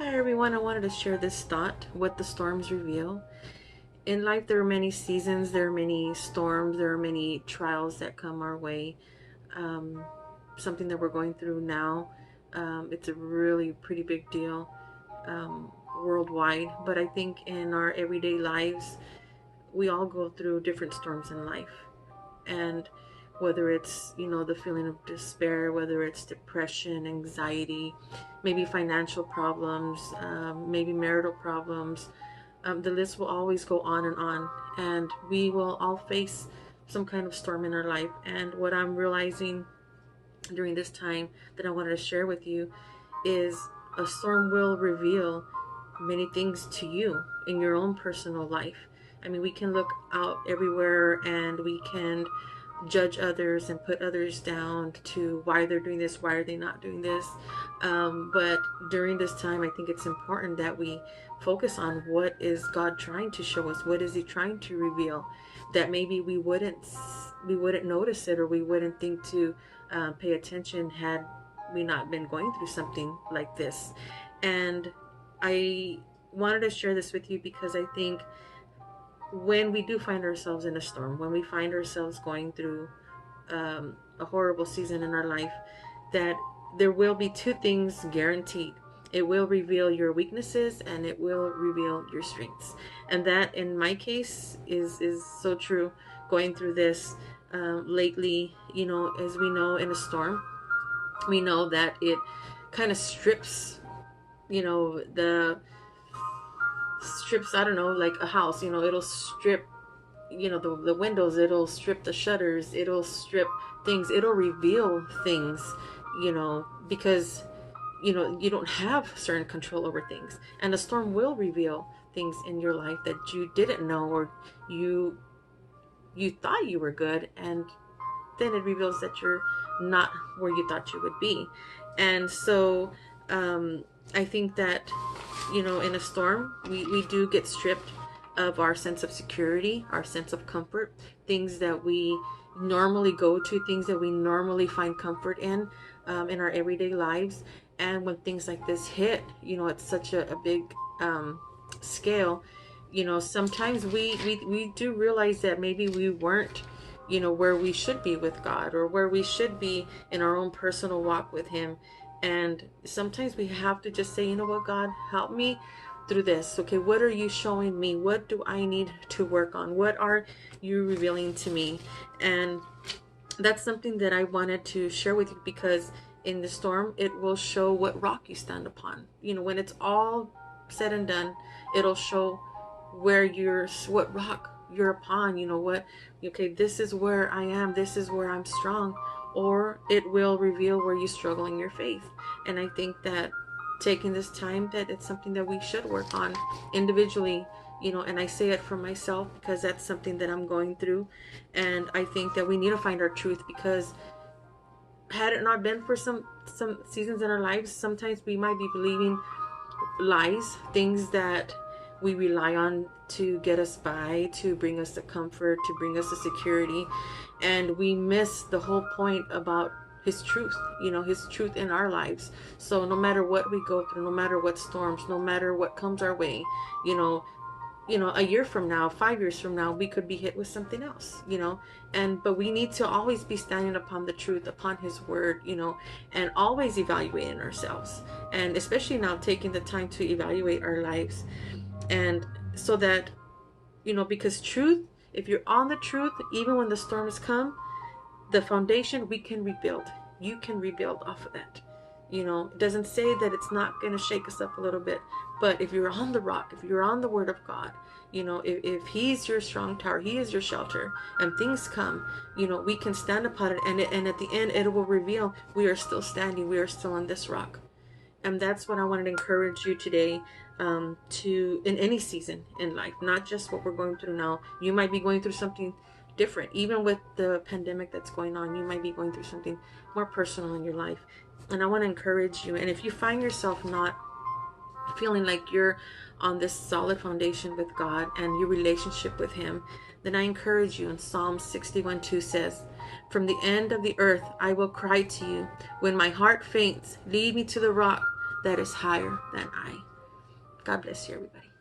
Hi everyone, I wanted to share this thought, what the storms reveal. In life, there are many seasons, there are many storms, there are many trials that come our way. Um, Something that we're going through now, it's a really pretty big deal worldwide. But I think in our everyday lives, we all go through different storms in life. And whether it's the feeling of despair, whether it's depression, anxiety, maybe financial problems, maybe marital problems, the list will always go on and on, and we will all face some kind of storm in our life. And what I'm realizing during this time that I wanted to share with you is a storm will reveal many things to you in your own personal life. I mean, we can look out everywhere and we can judge others and put others down to why they're doing this, why are they not doing this. But during this time, I think it's important that we focus on what is God trying to show us, what is He trying to reveal, that maybe we wouldn't notice it, or we wouldn't think to pay attention had we not been going through something like this. And I wanted to share this with you because I think when we do find ourselves in a storm, when we find ourselves going through a horrible season in our life, that there will be two things guaranteed. It will reveal your weaknesses and it will reveal your strengths. And that, in my case, is so true. Going through this lately, as we know, in a storm, we know that it kind of strips, the strips, I don't know, like a house, it'll strip, the windows, it'll strip the shutters, it'll strip things, it'll reveal things, because, you don't have certain control over things. And a storm will reveal things in your life that you didn't know, or you thought you were good, and then it reveals that you're not where you thought you would be. And so I think that, in a storm, we do get stripped of our sense of security, our sense of comfort, things that we normally go to, things that we normally find comfort in our everyday lives. And when things like this hit, it's such a big scale. Sometimes we do realize that maybe we weren't, where we should be with God, or where we should be in our own personal walk with Him. And sometimes we have to just say, you know what, God, help me through this. Okay, what are you showing me? What do I need to work on? What are you revealing to me? And that's something that I wanted to share with you, because in the storm, it will show what rock you stand upon. When it's all said and done, it'll show what rock you're upon. Okay, this is where I am, this is where I'm strong. Or it will reveal where you struggle in your faith. And I think that taking this time, that it's something that we should work on individually, and I say it for myself because that's something that I'm going through. And I think that we need to find our truth, because had it not been for some seasons in our lives, sometimes we might be believing lies, things that we rely on to get us by, to bring us the comfort, to bring us the security, and we miss the whole point about His truth, His truth in our lives. So no matter what we go through, no matter what storms, no matter what comes our way, a year from now, 5 years from now, we could be hit with something else, but we need to always be standing upon the truth, upon His word, and always evaluating ourselves, and especially now taking the time to evaluate our lives. And so that, because truth, if you're on the truth, even when the storms come, the foundation, we can rebuild. You can rebuild off of that. It doesn't say that it's not going to shake us up a little bit, but if you're on the rock, if you're on the word of God, if He's your strong tower, He is your shelter, and things come, we can stand upon it, and at the end, it will reveal we are still standing, we are still on this rock. And that's what I wanted to encourage you today, to, in any season in life, not just what we're going through now. You might be going through something different, even with the pandemic that's going on. You might be going through something more personal in your life, and I want to encourage you. And if you find yourself not feeling like you're on this solid foundation with God and your relationship with Him, then I encourage you. In Psalm 61:2 says, "From the end of the earth I will cry to you. When my heart faints, lead me to the rock that is higher than I." God bless you, everybody.